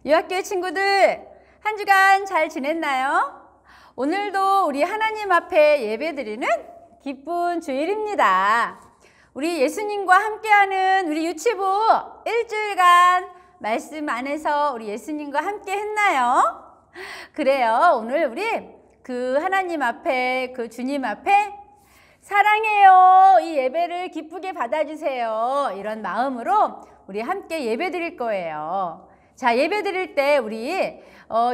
유학교의 친구들, 한 주간 잘 지냈나요? 오늘도 우리 하나님 앞에 예배드리는 기쁜 주일입니다. 우리 예수님과 함께하는 우리 유치부 일주일간 말씀 안에서 우리 예수님과 함께 했나요? 그래요. 오늘 우리 그 하나님 앞에, 그 주님 앞에 사랑해요. 이 예배를 기쁘게 받아주세요. 이런 마음으로 우리 함께 예배 드릴 거예요. 자, 예배 드릴 때 우리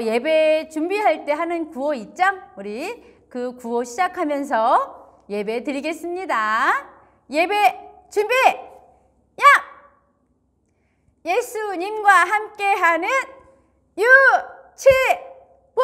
예배 준비할 때 하는 구호 있죠? 우리 그 구호 시작하면서 예배 드리겠습니다. 예배 준비! 야! 예수님과 함께하는 유치부!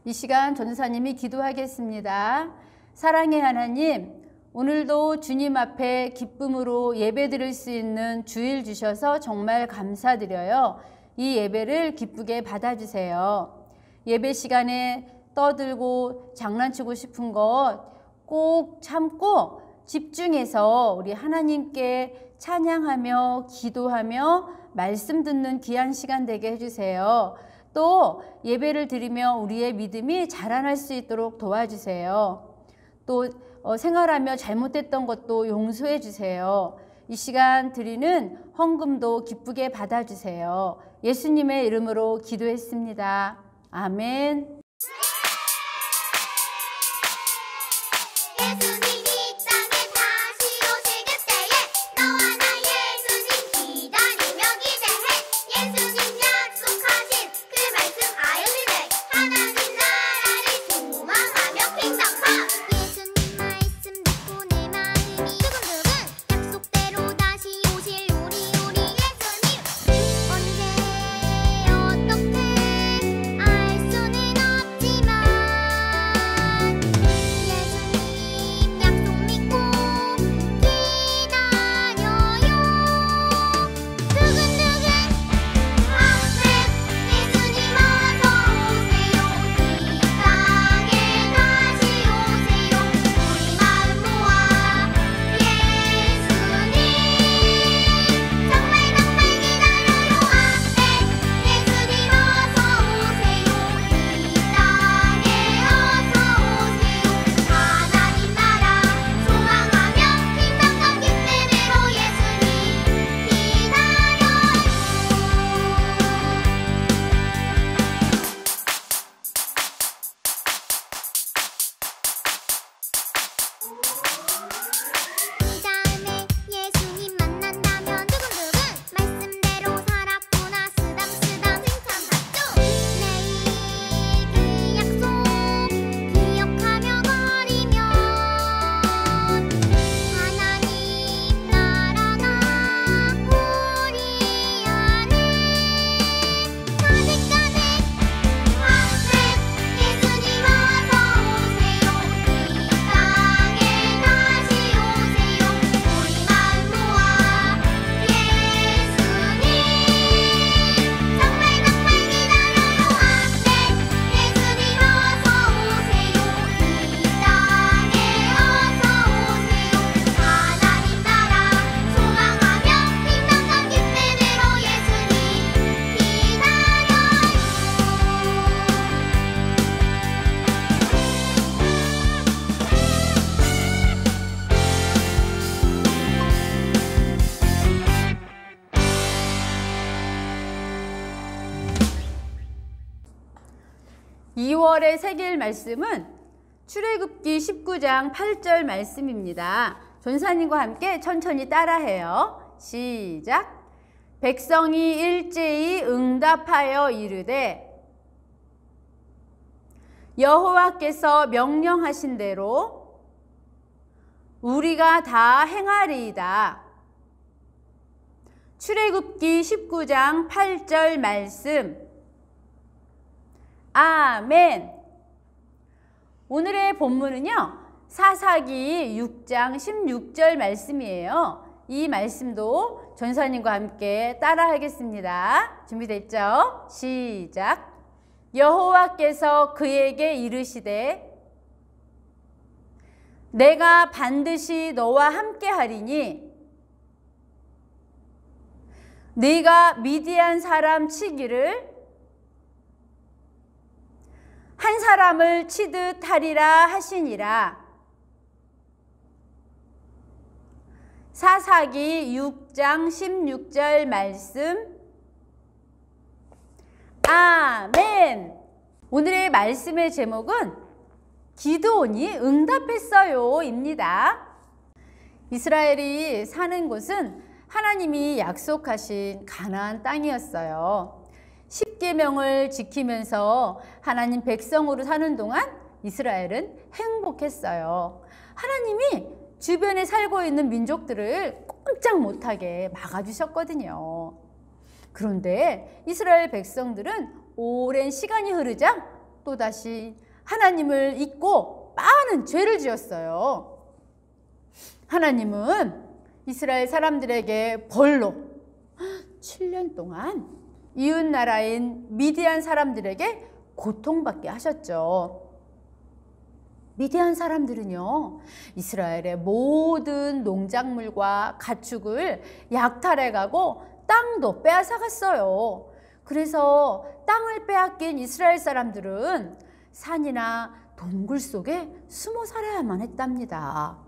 이 시간 전도사님이 기도하겠습니다. 사랑의 하나님, 오늘도 주님 앞에 기쁨으로 예배드릴 수 있는 주일 주셔서 정말 감사드려요. 이 예배를 기쁘게 받아주세요. 예배 시간에 떠들고 장난치고 싶은 것 꼭 참고 집중해서 우리 하나님께 찬양하며 기도하며 말씀 듣는 귀한 시간 되게 해주세요. 또 예배를 드리며 우리의 믿음이 자라날 수 있도록 도와주세요. 또 생활하며 잘못됐던 것도 용서해 주세요. 이 시간 드리는 헌금도 기쁘게 받아주세요. 예수님의 이름으로 기도했습니다. 아멘. 언제 어떻게 알 수는 없 2월에 새길 말씀은 출애굽기 19장 8절 말씀입니다. 전사님과 함께 천천히 따라해요. 시작. 백성이 일제히 응답하여 이르되 여호와께서 명령하신 대로 우리가 다 행하리이다. 출애굽기 19장 8절 말씀. 아멘. 오늘의 본문은요, 사사기 6장 16절 말씀이에요. 이 말씀도 전사님과 함께 따라하겠습니다. 준비됐죠? 시작. 여호와께서 그에게 이르시되 내가 반드시 너와 함께 하리니 네가 미디안 사람 치기를 한 사람을 치듯 하리라 하시니라. 사사기 6장 16절 말씀. 아멘. 오늘의 말씀의 제목은 기드온이 응답했어요 입니다. 이스라엘이 사는 곳은 하나님이 약속하신 가나안 땅이었어요. 10계명을 지키면서 하나님 백성으로 사는 동안 이스라엘은 행복했어요. 하나님이 주변에 살고 있는 민족들을 꼼짝 못하게 막아주셨거든요. 그런데 이스라엘 백성들은 오랜 시간이 흐르자 또다시 하나님을 잊고 많은 죄를 지었어요. 하나님은 이스라엘 사람들에게 벌로 7년 동안 이웃나라인 미디안 사람들에게 고통받게 하셨죠. 미디안 사람들은요, 이스라엘의 모든 농작물과 가축을 약탈해가고 땅도 빼앗아갔어요. 그래서 땅을 빼앗긴 이스라엘 사람들은 산이나 동굴 속에 숨어 살아야만 했답니다.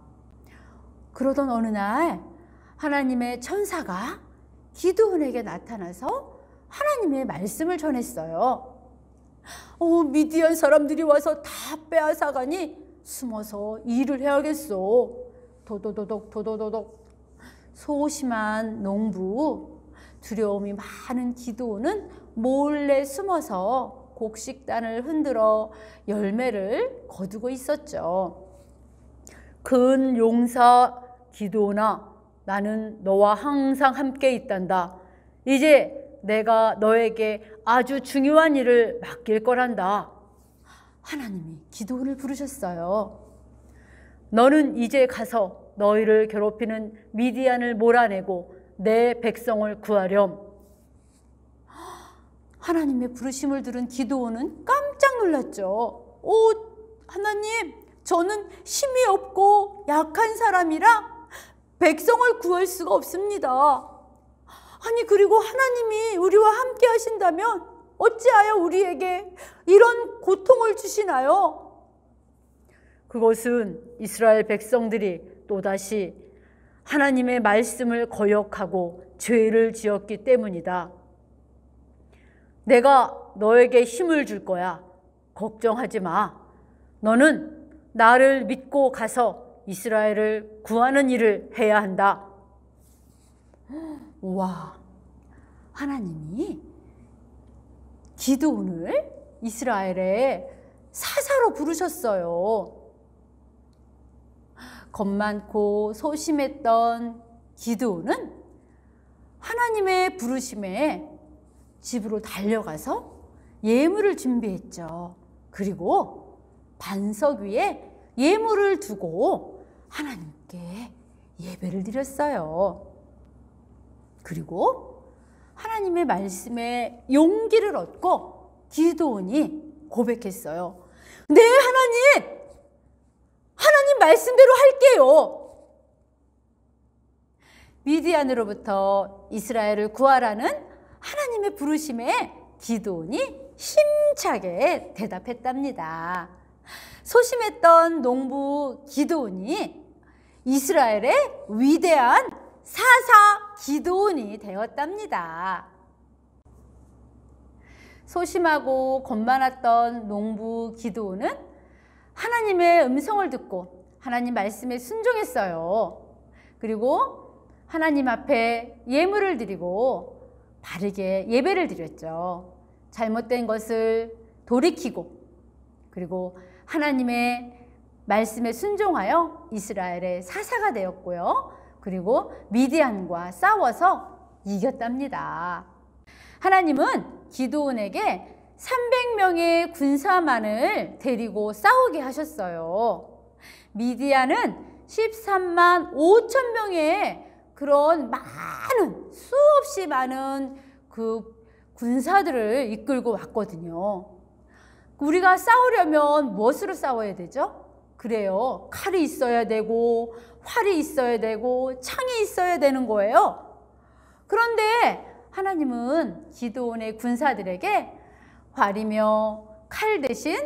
그러던 어느 날 하나님의 천사가 기드온에게 나타나서 하나님의 말씀을 전했어요. 미디안 사람들이 와서 다 빼앗아가니 숨어서 일을 해야겠어. 도도도독 도도도독. 소심한 농부, 두려움이 많은 기드온은 몰래 숨어서 곡식단을 흔들어 열매를 거두고 있었죠. 큰 용사 기드온아, 나는 너와 항상 함께 있단다. 이제 내가 너에게 아주 중요한 일을 맡길 거란다. 하나님이 기드온을 부르셨어요. 너는 이제 가서 너희를 괴롭히는 미디안을 몰아내고 내 백성을 구하렴. 하나님의 부르심을 들은 기드온은 깜짝 놀랐죠. 하나님, 저는 힘이 없고 약한 사람이라 백성을 구할 수가 없습니다. 아니, 그리고 하나님이 우리와 함께 하신다면 어찌하여 우리에게 이런 고통을 주시나요? 그것은 이스라엘 백성들이 또다시 하나님의 말씀을 거역하고 죄를 지었기 때문이다. 내가 너에게 힘을 줄 거야. 걱정하지 마. 너는 나를 믿고 가서 이스라엘을 구하는 일을 해야 한다. 와, 하나님이 기드온을 이스라엘의 사사로 부르셨어요. 겁 많고 소심했던 기드온은 하나님의 부르심에 집으로 달려가서 예물을 준비했죠. 그리고 반석 위에 예물을 두고 하나님께 예배를 드렸어요. 그리고 하나님의 말씀에 용기를 얻고 기드온이 고백했어요. 네, 하나님! 하나님 말씀대로 할게요. 미디안으로부터 이스라엘을 구하라는 하나님의 부르심에 기드온이 힘차게 대답했답니다. 소심했던 농부 기드온이 이스라엘의 위대한 사사 기드온이 되었답니다. 소심하고 겁 많았던 농부 기드온은 하나님의 음성을 듣고 하나님 말씀에 순종했어요. 그리고 하나님 앞에 예물을 드리고 바르게 예배를 드렸죠. 잘못된 것을 돌이키고 그리고 하나님의 말씀에 순종하여 이스라엘의 사사가 되었고요. 그리고 미디안과 싸워서 이겼답니다. 하나님은 기드온에게 300명의 군사만을 데리고 싸우게 하셨어요. 미디안은 13만 5천 명의 그런 많은 수없이 많은 그 군사들을 이끌고 왔거든요. 우리가 싸우려면 무엇으로 싸워야 되죠? 그래요. 칼이 있어야 되고 활이 있어야 되고 창이 있어야 되는 거예요. 그런데 하나님은 기드온의 군사들에게 활이며 칼 대신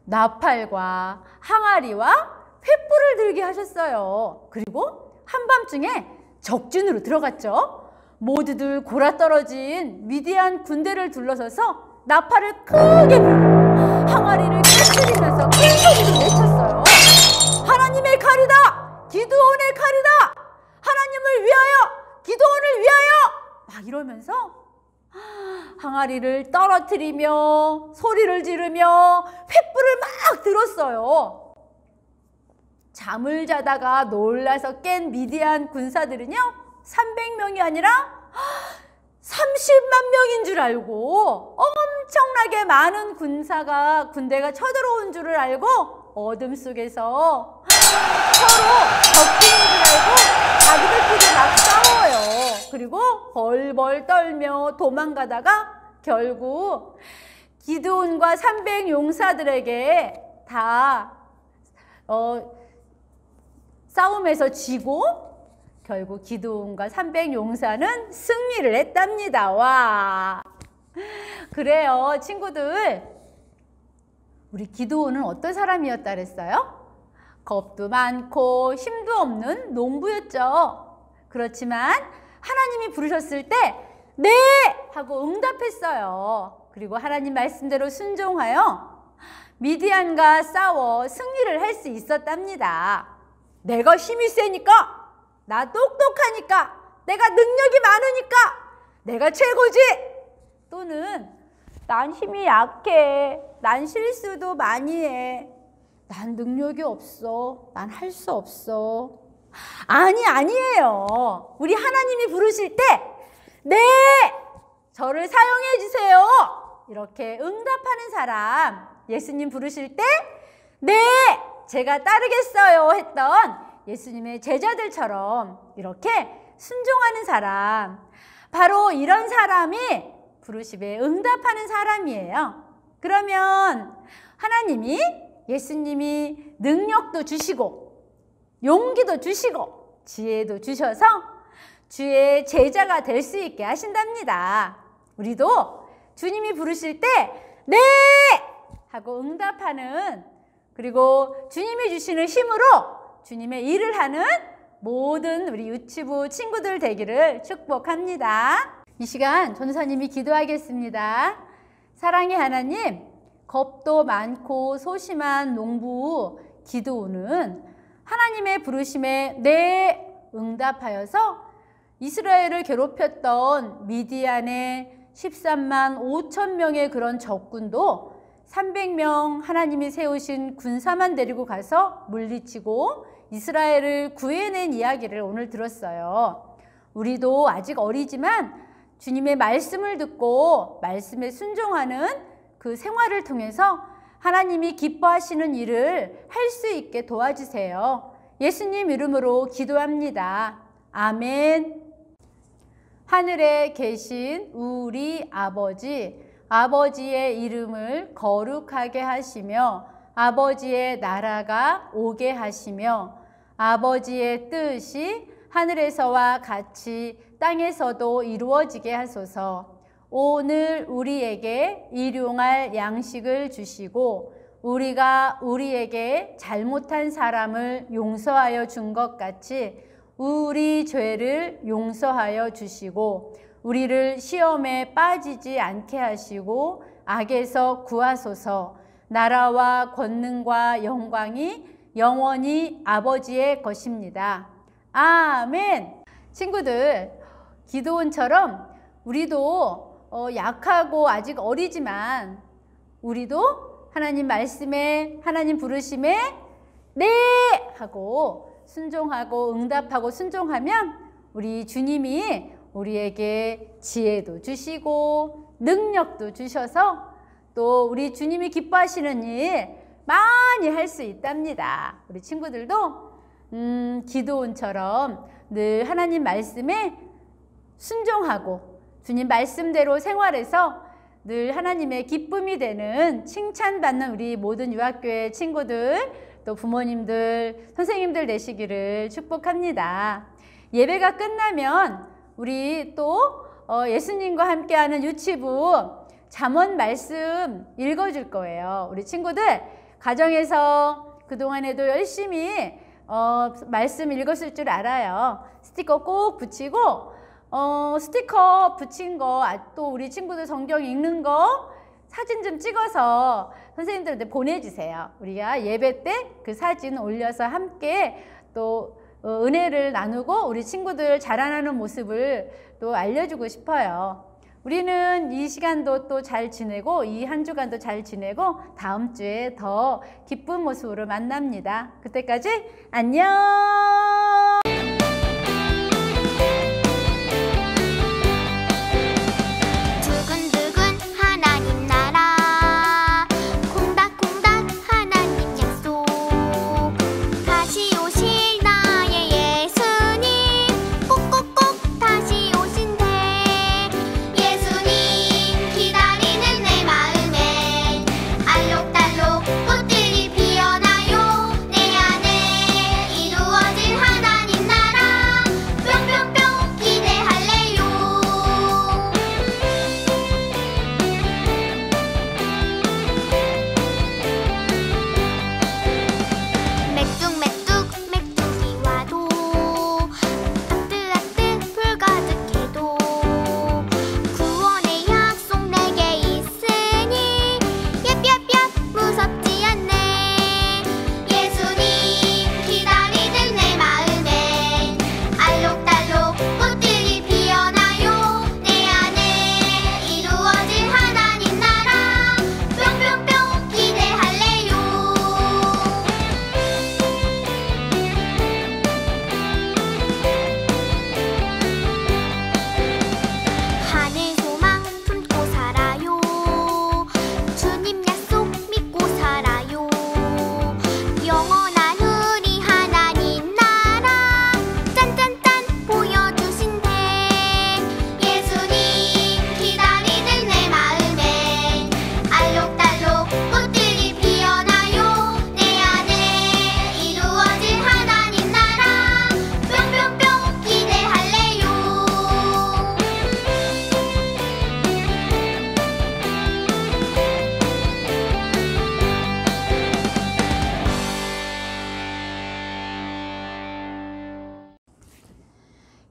나팔과 항아리와 횃불을 들게 하셨어요. 그리고 한밤중에 적진으로 들어갔죠. 모두들 골아떨어진 미디안 군대를 둘러서서 나팔을 크게 불고 항아리를 깨뜨리면서 큰 소리로 외쳤어요. 하나님의 칼이다! 기드온의 칼이다! 하나님을 위하여! 기드온을 위하여! 막 이러면서 항아리를 떨어뜨리며 소리를 지르며 횃불을 막 들었어요. 잠을 자다가 놀라서 깬 미디안 군사들은요 300명이 아니라 30만 명인 줄 알고 엄청나게 많은 군대가 쳐들어온 줄을 알고 어둠 속에서 서로 덮이는 줄 알고 자기들끼리 막 싸워요. 그리고 벌벌 떨며 도망가다가 결국 기드온과 300 용사들에게 다 싸움에서 지고 결국 기드온과 300 용사는 승리를 했답니다. 와, 그래요 친구들. 우리 기드온은 어떤 사람이었다 그랬어요? 겁도 많고 힘도 없는 농부였죠. 그렇지만 하나님이 부르셨을 때 네! 하고 응답했어요. 그리고 하나님 말씀대로 순종하여 미디안과 싸워 승리를 할 수 있었답니다. 내가 힘이 세니까, 나 똑똑하니까, 내가 능력이 많으니까 내가 최고지! 또는 난 힘이 약해, 난 실수도 많이 해, 난 능력이 없어, 난 할 수 없어. 아니에요. 우리 하나님이 부르실 때 네! 저를 사용해 주세요. 이렇게 응답하는 사람, 예수님 부르실 때 네! 제가 따르겠어요 했던 예수님의 제자들처럼 이렇게 순종하는 사람, 바로 이런 사람이 부르심에 응답하는 사람이에요. 그러면 하나님이, 예수님이 능력도 주시고 용기도 주시고 지혜도 주셔서 주의 제자가 될 수 있게 하신답니다. 우리도 주님이 부르실 때 네! 하고 응답하는, 그리고 주님이 주시는 힘으로 주님의 일을 하는 모든 우리 유치부 친구들 되기를 축복합니다. 이 시간 전도사님이 기도하겠습니다. 사랑의 하나님, 겁도 많고 소심한 농부 기드온은 하나님의 부르심에 네 응답하여서 이스라엘을 괴롭혔던 미디안의 13만 5천 명의 그런 적군도 300명 하나님이 세우신 군사만 데리고 가서 물리치고 이스라엘을 구해낸 이야기를 오늘 들었어요. 우리도 아직 어리지만 주님의 말씀을 듣고 말씀에 순종하는 그 생활을 통해서 하나님이 기뻐하시는 일을 할 수 있게 도와주세요. 예수님 이름으로 기도합니다. 아멘. 하늘에 계신 우리 아버지, 아버지의 이름을 거룩하게 하시며 아버지의 나라가 오게 하시며 아버지의 뜻이 하늘에서와 같이 땅에서도 이루어지게 하소서. 오늘 우리에게 일용할 양식을 주시고 우리가 우리에게 잘못한 사람을 용서하여 준 것 같이 우리 죄를 용서하여 주시고 우리를 시험에 빠지지 않게 하시고 악에서 구하소서. 나라와 권능과 영광이 영원히 아버지의 것입니다. 아멘. 친구들, 기도원처럼 우리도 약하고 아직 어리지만 우리도 하나님 말씀에, 하나님 부르심에 네 하고 순종하고 응답하고 순종하면 우리 주님이 우리에게 지혜도 주시고 능력도 주셔서 또 우리 주님이 기뻐하시는 일 많이 할 수 있답니다. 우리 친구들도 기도원처럼 늘 하나님 말씀에 순종하고 주님 말씀대로 생활해서 늘 하나님의 기쁨이 되는 칭찬받는 우리 모든 유학교회 친구들 또 부모님들 선생님들 되시기를 축복합니다. 예배가 끝나면 우리 또 예수님과 함께하는 유치부 잠언 말씀 읽어줄 거예요. 우리 친구들 가정에서 그동안에도 열심히 말씀 읽었을 줄 알아요. 스티커 꼭 붙이고 스티커 붙인 거 또 우리 친구들 성경 읽는 거 사진 좀 찍어서 선생님들한테 보내주세요. 우리가 예배 때 그 사진 올려서 함께 또 은혜를 나누고 우리 친구들 자라나는 모습을 또 알려주고 싶어요. 우리는 이 시간도 또 잘 지내고 이 한 주간도 잘 지내고 다음 주에 더 기쁜 모습으로 만납니다. 그때까지 안녕.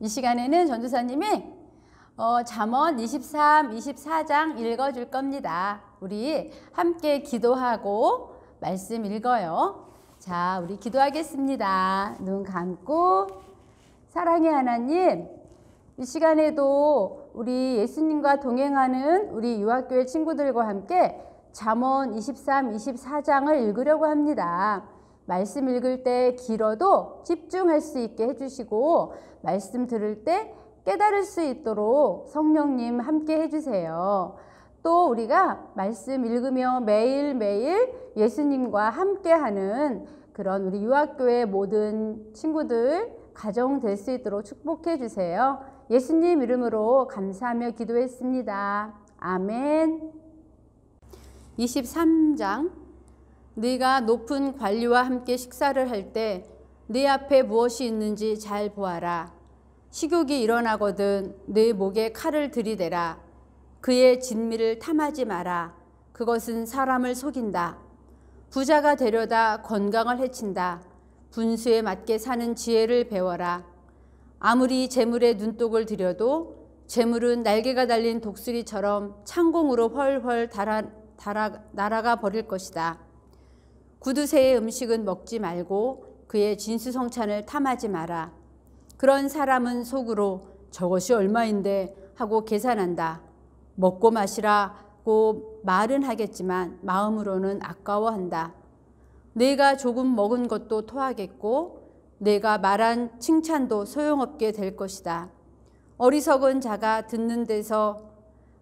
이 시간에는 전도사님이 잠언 23, 24장 읽어줄 겁니다. 우리 함께 기도하고 말씀 읽어요. 자, 우리 기도하겠습니다. 눈 감고. 사랑의 하나님, 이 시간에도 우리 예수님과 동행하는 우리 유학교회 친구들과 함께 잠언 23, 24장을 읽으려고 합니다. 말씀 읽을 때 길어도 집중할 수 있게 해주시고 말씀 들을 때 깨달을 수 있도록 성령님 함께 해주세요. 또 우리가 말씀 읽으며 매일매일 예수님과 함께하는 그런 우리 유학교회 모든 친구들 가정 될 수 있도록 축복해 주세요. 예수님 이름으로 감사하며 기도했습니다. 아멘. 23장. 네가 높은 관리와 함께 식사를 할 때 네 앞에 무엇이 있는지 잘 보아라. 식욕이 일어나거든 네 목에 칼을 들이대라. 그의 진미를 탐하지 마라. 그것은 사람을 속인다. 부자가 되려다 건강을 해친다. 분수에 맞게 사는 지혜를 배워라. 아무리 재물에 눈독을 들여도 재물은 날개가 달린 독수리처럼 창공으로 헐헐 날아가 버릴 것이다. 구두쇠의 음식은 먹지 말고 그의 진수성찬을 탐하지 마라. 그런 사람은 속으로 저것이 얼마인데 하고 계산한다. 먹고 마시라고 말은 하겠지만 마음으로는 아까워한다. 내가 조금 먹은 것도 토하겠고 내가 말한 칭찬도 소용없게 될 것이다. 어리석은 자가 듣는 데서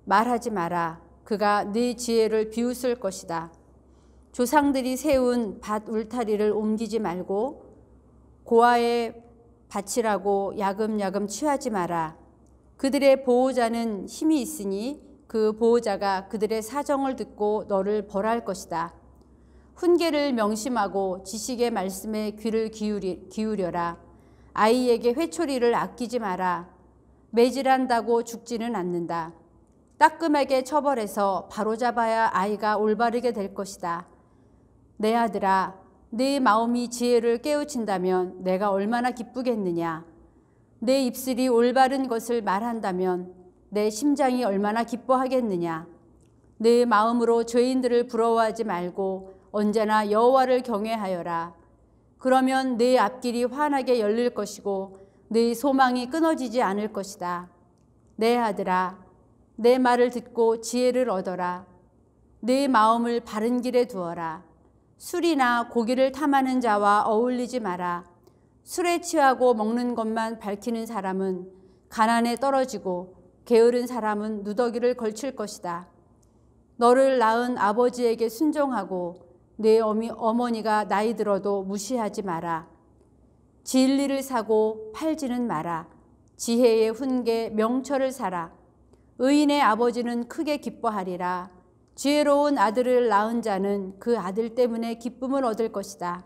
말하지 마라. 그가 네 지혜를 비웃을 것이다. 조상들이 세운 밭 울타리를 옮기지 말고 고아의 밭이라고 야금야금 취하지 마라. 그들의 보호자는 힘이 있으니 그 보호자가 그들의 사정을 듣고 너를 벌할 것이다. 훈계를 명심하고 지식의 말씀에 귀를 기울여라. 아이에게 회초리를 아끼지 마라. 매질한다고 죽지는 않는다. 따끔하게 처벌해서 바로잡아야 아이가 올바르게 될 것이다. 내 아들아, 내 마음이 지혜를 깨우친다면 내가 얼마나 기쁘겠느냐. 내 입술이 올바른 것을 말한다면 내 심장이 얼마나 기뻐하겠느냐. 내 마음으로 죄인들을 부러워하지 말고 언제나 여호와를 경외하여라. 그러면 내 앞길이 환하게 열릴 것이고 내 소망이 끊어지지 않을 것이다. 내 아들아, 내 말을 듣고 지혜를 얻어라. 내 마음을 바른 길에 두어라. 술이나 고기를 탐하는 자와 어울리지 마라. 술에 취하고 먹는 것만 밝히는 사람은 가난에 떨어지고 게으른 사람은 누더기를 걸칠 것이다. 너를 낳은 아버지에게 순종하고 내 어머니가 나이 들어도 무시하지 마라. 진리를 사고 팔지는 마라. 지혜의 훈계 명철을 사라. 의인의 아버지는 크게 기뻐하리라. 지혜로운 아들을 낳은 자는 그 아들 때문에 기쁨을 얻을 것이다.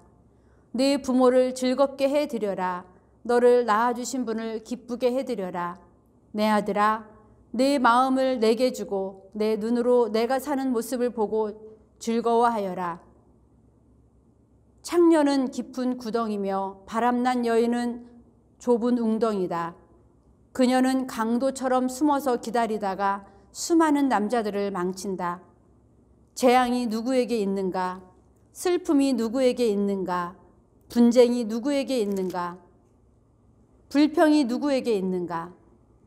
네 부모를 즐겁게 해드려라. 너를 낳아주신 분을 기쁘게 해드려라. 내 아들아, 내 마음을 내게 주고 내 눈으로 내가 사는 모습을 보고 즐거워하여라. 창녀는 깊은 구덩이며 바람난 여인은 좁은 웅덩이다. 그녀는 강도처럼 숨어서 기다리다가 수많은 남자들을 망친다. 재앙이 누구에게 있는가? 슬픔이 누구에게 있는가? 분쟁이 누구에게 있는가? 불평이 누구에게 있는가?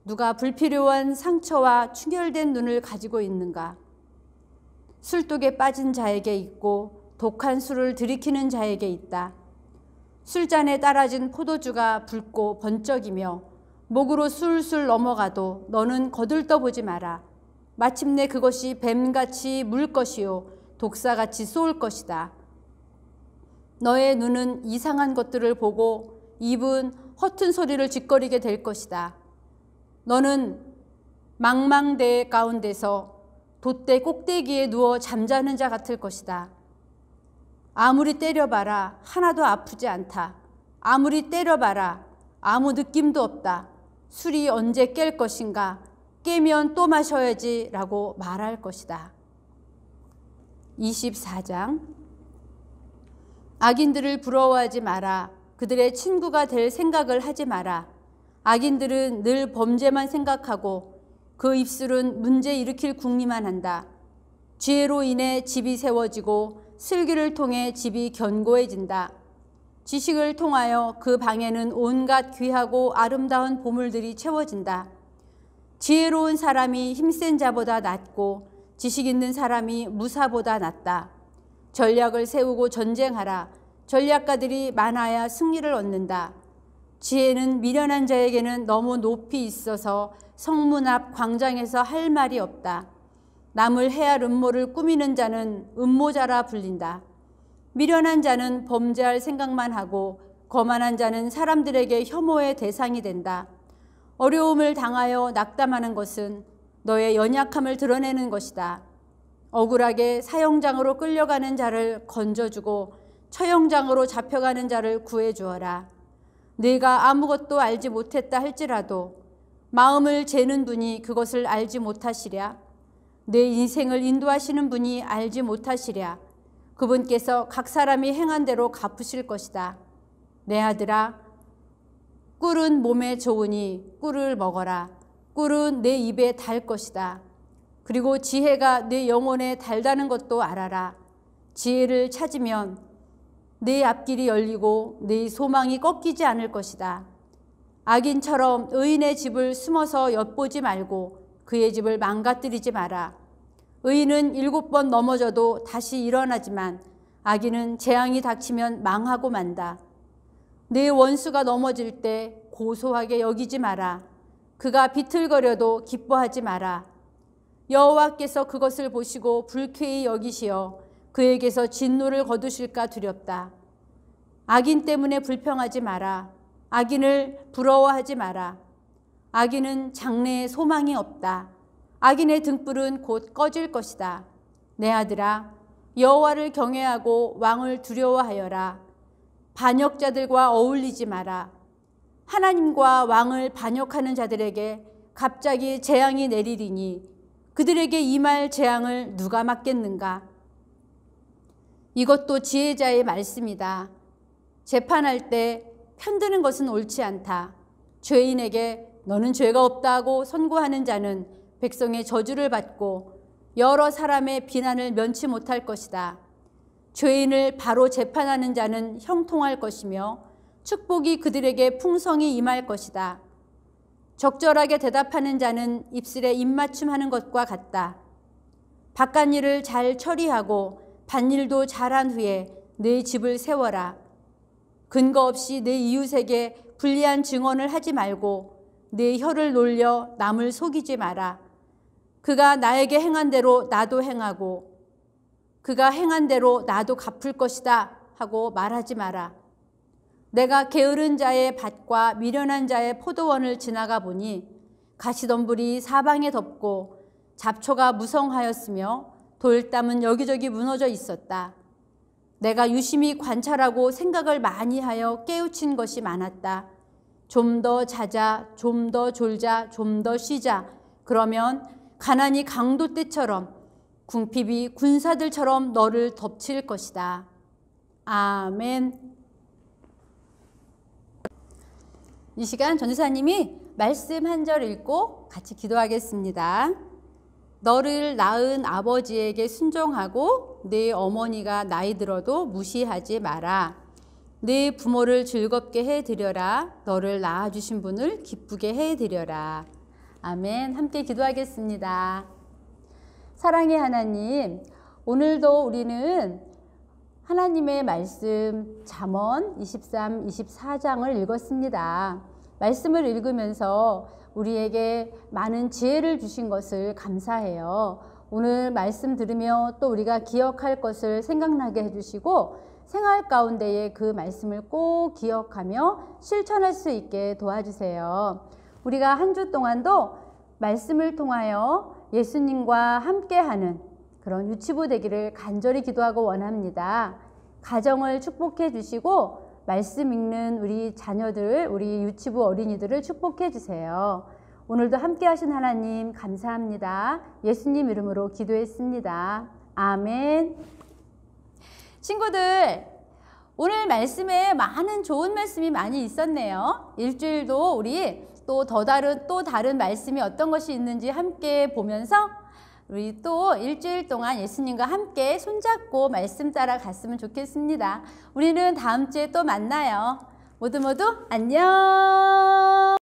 누가 불필요한 상처와 충혈된 눈을 가지고 있는가? 술독에 빠진 자에게 있고 독한 술을 들이키는 자에게 있다. 술잔에 따라진 포도주가 붉고 번쩍이며 목으로 술술 넘어가도 너는 거들떠보지 마라. 마침내 그것이 뱀같이 물 것이요 독사같이 쏘을 것이다. 너의 눈은 이상한 것들을 보고 입은 허튼 소리를 짓거리게 될 것이다. 너는 망망대해 가운데서 돛대 꼭대기에 누워 잠자는 자 같을 것이다. 아무리 때려봐라 하나도 아프지 않다. 아무리 때려봐라 아무 느낌도 없다. 술이 언제 깰 것인가? 깨면 또 마셔야지 라고 말할 것이다. 24장 악인들을 부러워하지 마라. 그들의 친구가 될 생각을 하지 마라. 악인들은 늘 범죄만 생각하고 그 입술은 문제 일으킬 궁리만 한다. 지혜로 인해 집이 세워지고 슬기를 통해 집이 견고해진다. 지식을 통하여 그 방에는 온갖 귀하고 아름다운 보물들이 채워진다. 지혜로운 사람이 힘센 자보다 낫고 지식 있는 사람이 무사보다 낫다. 전략을 세우고 전쟁하라. 전략가들이 많아야 승리를 얻는다. 지혜는 미련한 자에게는 너무 높이 있어서 성문 앞 광장에서 할 말이 없다. 남을 해할 음모를 꾸미는 자는 음모자라 불린다. 미련한 자는 범죄할 생각만 하고 거만한 자는 사람들에게 혐오의 대상이 된다. 어려움을 당하여 낙담하는 것은 너의 연약함을 드러내는 것이다. 억울하게 사형장으로 끌려가는 자를 건져주고 처형장으로 잡혀가는 자를 구해주어라. 네가 아무것도 알지 못했다 할지라도 마음을 재는 분이 그것을 알지 못하시랴. 내 인생을 인도하시는 분이 알지 못하시랴. 그분께서 각 사람이 행한 대로 갚으실 것이다. 내 아들아, 꿀은 몸에 좋으니 꿀을 먹어라. 꿀은 내 입에 달 것이다. 그리고 지혜가 내 영혼에 달다는 것도 알아라. 지혜를 찾으면 내 앞길이 열리고 내 소망이 꺾이지 않을 것이다. 악인처럼 의인의 집을 숨어서 엿보지 말고 그의 집을 망가뜨리지 마라. 의인은 7번 넘어져도 다시 일어나지만 악인은 재앙이 닥치면 망하고 만다. 내 원수가 넘어질 때 고소하게 여기지 마라. 그가 비틀거려도 기뻐하지 마라. 여호와께서 그것을 보시고 불쾌히 여기시어 그에게서 진노를 거두실까 두렵다. 악인 때문에 불평하지 마라. 악인을 부러워하지 마라. 악인은 장래에 소망이 없다. 악인의 등불은 곧 꺼질 것이다. 내 아들아, 여호와를 경외하고 왕을 두려워하여라. 반역자들과 어울리지 마라. 하나님과 왕을 반역하는 자들에게 갑자기 재앙이 내리리니 그들에게 임할 재앙을 누가 막겠는가? 이것도 지혜자의 말씀이다. 재판할 때 편드는 것은 옳지 않다. 죄인에게 너는 죄가 없다고 선고하는 자는 백성의 저주를 받고 여러 사람의 비난을 면치 못할 것이다. 죄인을 바로 재판하는 자는 형통할 것이며 축복이 그들에게 풍성히 임할 것이다. 적절하게 대답하는 자는 입술에 입맞춤하는 것과 같다. 바깥일을 잘 처리하고 밭일도 잘한 후에 내 집을 세워라. 근거 없이 내 이웃에게 불리한 증언을 하지 말고 내 혀를 놀려 남을 속이지 마라. 그가 나에게 행한 대로 나도 행하고 그가 행한 대로 나도 갚을 것이다 하고 말하지 마라. 내가 게으른 자의 밭과 미련한 자의 포도원을 지나가 보니 가시덤불이 사방에 덮고 잡초가 무성하였으며 돌담은 여기저기 무너져 있었다. 내가 유심히 관찰하고 생각을 많이 하여 깨우친 것이 많았다. 좀 더 자자, 좀 더 졸자, 좀 더 쉬자. 그러면 가난이 강도 때처럼 궁핍이 군사들처럼 너를 덮칠 것이다. 아멘. 이 시간 전도사님이 말씀 한 절 읽고 같이 기도하겠습니다. 너를 낳은 아버지에게 순종하고 내 어머니가 나이 들어도 무시하지 마라. 내 부모를 즐겁게 해드려라. 너를 낳아주신 분을 기쁘게 해드려라. 아멘. 함께 기도하겠습니다. 사랑의 하나님, 오늘도 우리는 하나님의 말씀 잠언 23, 24장을 읽었습니다. 말씀을 읽으면서 우리에게 많은 지혜를 주신 것을 감사해요. 오늘 말씀 들으며 또 우리가 기억할 것을 생각나게 해주시고 생활 가운데에 그 말씀을 꼭 기억하며 실천할 수 있게 도와주세요. 우리가 한 주 동안도 말씀을 통하여 예수님과 함께하는 그런 유치부 되기를 간절히 기도하고 원합니다. 가정을 축복해 주시고 말씀 읽는 우리 자녀들, 우리 유치부 어린이들을 축복해 주세요. 오늘도 함께 하신 하나님 감사합니다. 예수님 이름으로 기도했습니다. 아멘. 친구들, 오늘 말씀에 많은 좋은 말씀이 많이 있었네요. 일주일도 우리 또 다른 말씀이 어떤 것이 있는지 함께 보면서 우리 또 일주일 동안 예수님과 함께 손잡고 말씀 따라 갔으면 좋겠습니다. 우리는 다음 주에 또 만나요. 모두 안녕.